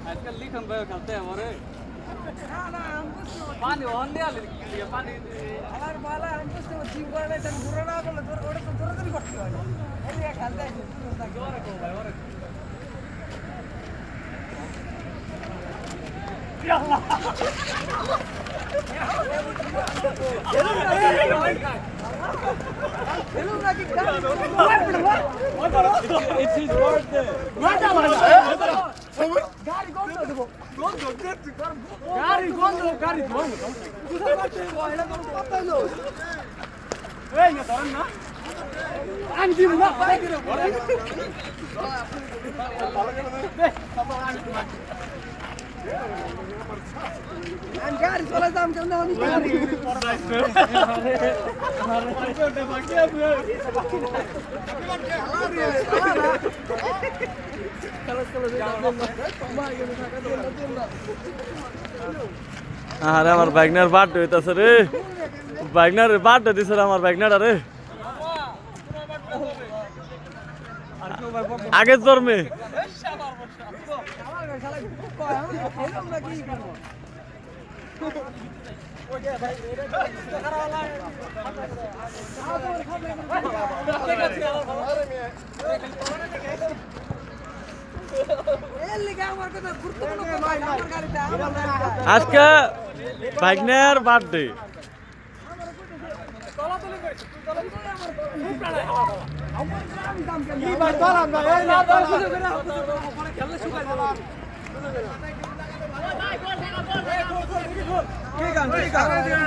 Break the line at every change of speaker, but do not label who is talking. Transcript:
आजकल लिखन भयो खेलते हैं हमारे
ना हमको
पानी ऑन दिया लिया पानी
हमारे बाला हमको तो जीव करने तक बुरा ना बोले तो ओड़े तो तुरंत ही पट्टी वाली ये खेलता है
और को भाई और
खेलूंगा कि
It's his birthday.
गाड़ी कौन सा देखो
गाड़ी कौन
दूसरा बात है वो है तो पता लो
ए ये धरन ना
आन दी ना बाइक रे आन गाड़ी चला जाम के ना
আরে আমার বাইকনার বাট হইতাছে রে বাইকনার বাট দিছে রে আমার বাইকনার রে আগে জন্মে
खेलूंगा कि
আজকে বাইকনার বার্থডে
ठीक है